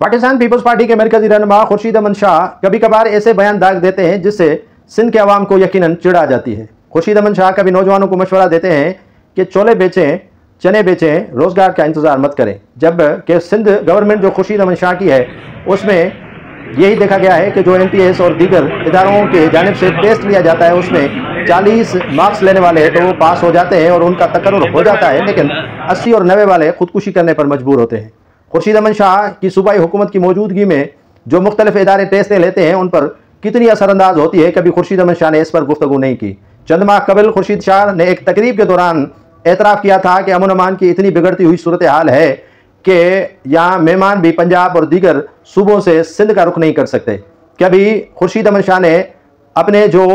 Pakistan peoples party के मरकजी रहनुमा खुर्शीद अमन शाह कभी कभार ऐसे बयान दाग देते हैं जिससे सिंध के अवाम को यकीनन चिढ़ा जाती है। खुर्शीद अमन शाह कभी नौजवानों को मशवरा देते हैं कि छोले बेचें, चने बेचें, रोजगार का इंतजार मत करें, जब कि सिंध गवर्नमेंट जो खुर्शीद अमन शाह की है उसमें यही देखा गया है कि जो MTS और दीगर इदारों के जानिब से टेस्ट लिया जाता है उसमें 40 मार्क्स लेने वाले तो वो पास हो जाते हैं और उनका तकर्रुर हो जाता है, लेकिन 80 और 90 वाले खुदकुशी करने पर मजबूर होते हैं। खुर्शीद अमन शाह की सूबाई हुकूमत की मौजूदगी में जो मुख्तलिफ इदारे टेस्टें लेते हैं उन पर कितनी असरअंदाज होती है, कभी खुर्शीद अमन शाह ने इस पर गुफ्तगू नहीं की। चंद माह कबल खुर्शीद शाह ने एक तकरीब के दौरान एतराफ़ किया था कि अमन अमान की इतनी बिगड़ती हुई सूरत हाल है कि यहाँ मेहमान भी पंजाब और दीगर सूबों से सिंध का रुख नहीं कर सकते। कभी खुर्शीद अमन शाह ने अपने जो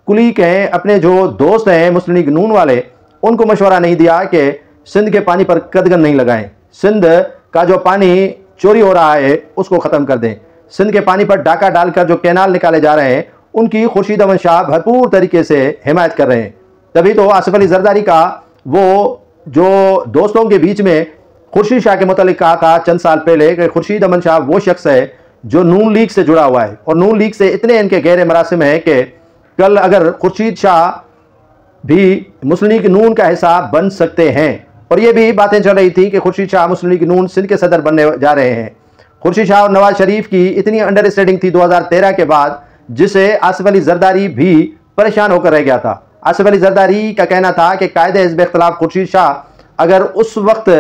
कुलीग हैं, अपने जो दोस्त हैं मुस्लिम लीग नून वाले, उनको मशवरा नहीं दिया कि सिंध के पानी पर कदगन नहीं लगाएं, सिंध का जो पानी चोरी हो रहा है उसको ख़त्म कर दें, सिंध के पानी पर डाका डालकर जो कैनाल निकाले जा रहे हैं उनकी खुर्शीद अमन शाह भरपूर तरीके से हिमायत कर रहे हैं। तभी तो आसिफ अली जरदारी का वो जो दोस्तों के बीच में खुर्शीद शाह के मुतालिक कहा था चंद साल पहले कि खुर्शीद अमन शाह वो शख्स है जो नून लीग से जुड़ा हुआ है और नून लीग से इतने इनके गहरे मरासिम हैं कि कल अगर खुर्शीद शाह भी मुस्लिम लीग नून का हिस्सा बन सकते हैं। और ये भी बातें चल रही थी कि खुर्शीद शाह मुस्लिम लीग नून सिंध के सदर बनने जा रहे हैं। खुर्शीद शाह और नवाज शरीफ की इतनी अंडरस्टैंडिंग थी 2013 के बाद, जिसे आसिफ अली जरदारी भी परेशान होकर रह गया था। आसिफ अली जरदारी का कहना था कि कायदे हिज़्ब इख्तिलाफ खुर्शीद शाह अगर उस वक्त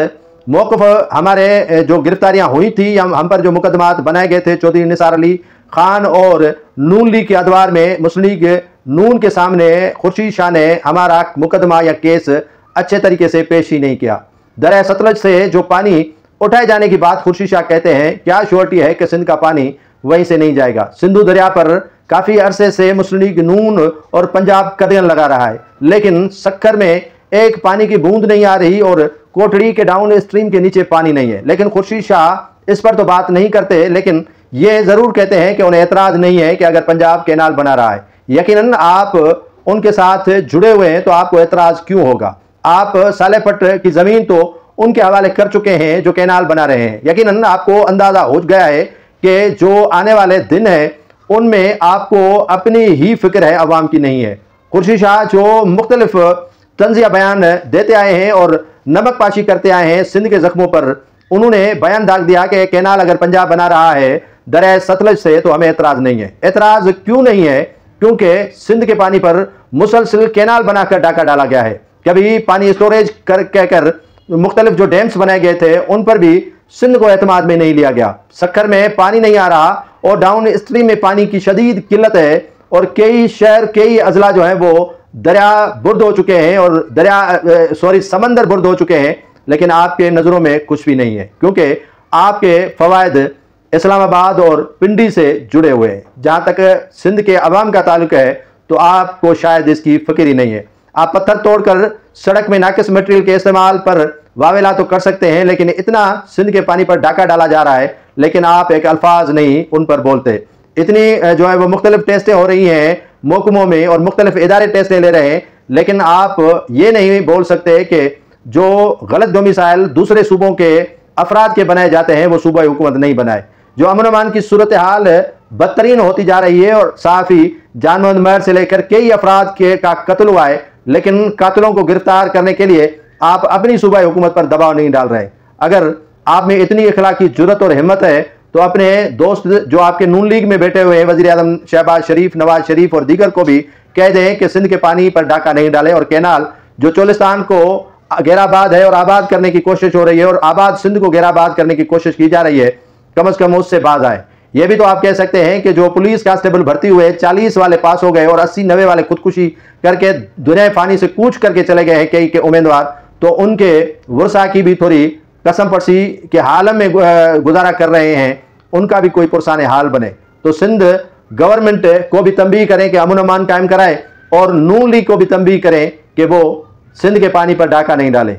मौक़िफ़ हमारे जो गिरफ्तारियां हुई थी या हम पर जो मुकदमात बनाए गए थे चौधरी निसार अली खान और नून लीग के अदवार में, मुस्लिम लीग नून के सामने खुर्शीद शाह ने हमारा मुकदमा या केस अच्छे तरीके से पेश ही नहीं किया। दरिया सतलज से जो पानी उठाए जाने की बात खुर्शीद शाह कहते हैं, क्या श्योरिटी है कि सिंध का पानी वहीं से नहीं जाएगा। सिंधु दरिया पर काफ़ी अरसे से मुस्लिम लीग नून और पंजाब कदगन लगा रहा है, लेकिन सक्खर में एक पानी की बूंद नहीं आ रही और कोटड़ी के डाउन स्ट्रीम के नीचे पानी नहीं है। लेकिन खुर्शीद शाह इस पर तो बात नहीं करते, लेकिन ये ज़रूर कहते हैं कि उन्हें एतराज़ नहीं है कि अगर पंजाब कैनाल बना रहा है। यकीनन आप उनके साथ जुड़े हुए हैं तो आपको एतराज़ क्यों होगा। आप सालेपट की ज़मीन तो उनके हवाले कर चुके हैं जो कैनाल बना रहे हैं। यकीनन आपको अंदाज़ा हो गया है कि जो आने वाले दिन है उनमें आपको अपनी ही फिक्र है, अवाम की नहीं है। खुर्शीद शाह जो मुख्तलिफ तंज़िया बयान देते आए हैं और नमक पाशी करते आए हैं सिंध के ज़ख्मों पर, उन्होंने बयान दाग दिया कि कैनाल अगर पंजाब बना रहा है दरिया सतलज से तो हमें एतराज़ नहीं है। एतराज़ क्यों नहीं है? क्योंकि सिंध के पानी पर मुसलसल कैनाल बनाकर डाका डाला गया है। कभी पानी स्टोरेज कर कहकर मुख्तलिफ जो डैम्स बनाए गए थे उन पर भी सिंध को एतमाद में नहीं लिया गया। सक्खर में पानी नहीं आ रहा और डाउन स्ट्रीम में पानी की शदीद किल्लत है और कई शहर, कई अजला जो है वो दरिया बुर्द हो चुके हैं और समंदर बुर्द हो चुके हैं, लेकिन आपके नज़रों में कुछ भी नहीं है क्योंकि आपके फ़वायद इस्लामाबाद और पिंडी से जुड़े हुए हैं। जहाँ तक सिंध के अवाम का ताल्लुक है तो आपको शायद इसकी फ़िक्र ही नहीं है। आप पत्थर तोड़कर सड़क में नाकिस मटेरियल के इस्तेमाल पर वावेला तो कर सकते हैं, लेकिन इतना सिंध के पानी पर डाका डाला जा रहा है लेकिन आप एक अल्फाज नहीं उन पर बोलते। इतनी जो है वो मुख्तलिफ टेस्टें हो रही हैं महकमों में और मुख्तलिफ इदारे टेस्टें ले रहे हैं, लेकिन आप ये नहीं बोल सकते कि जो गलत डोमिसाइल दूसरे सूबों के अफराद के बनाए जाते हैं वो सूबाई हुकूमत नहीं बनाए। जो अमन अमान की सूरत हाल बदतरीन होती जा रही है और साफ़ी जान मर से लेकर कई अफराद का कत्ल हुआ है, लेकिन कातिलों को गिरफ्तार करने के लिए आप अपनी सूबाई हुकूमत पर दबाव नहीं डाल रहे। अगर आप में इतनी इखलाकी जुर्रत और हिम्मत है तो अपने दोस्त जो आपके नून लीग में बैठे हुए हैं वज़ीर आज़म शहबाज शरीफ, नवाज शरीफ और दीगर को भी कह दें कि सिंध के पानी पर डाका नहीं डालें और कैनाल जो चोलिस्तान को गैराबाद है और आबाद करने की कोशिश हो रही है और आबाद सिंध को गैराबाद करने की कोशिश की जा रही है, कम अज़ कम उससे बाज आए। यह भी तो आप कह सकते हैं कि जो पुलिस कांस्टेबल भर्ती हुए 40 वाले पास हो गए और 80-90 वाले खुदकुशी करके दुनिया फानी से कूच करके चले गए हैं कई के उम्मीदवार, तो उनके वर्षा की भी थोड़ी कसम परसी के हालम में गुजारा कर रहे हैं, उनका भी कोई पुरसान हाल बने। तो सिंध गवर्नमेंट को भी तंबीह करें कि अमन अमान कायम कराए और नून लीग को भी तंबीह करें कि वो सिंध के पानी पर डाका नहीं डालें।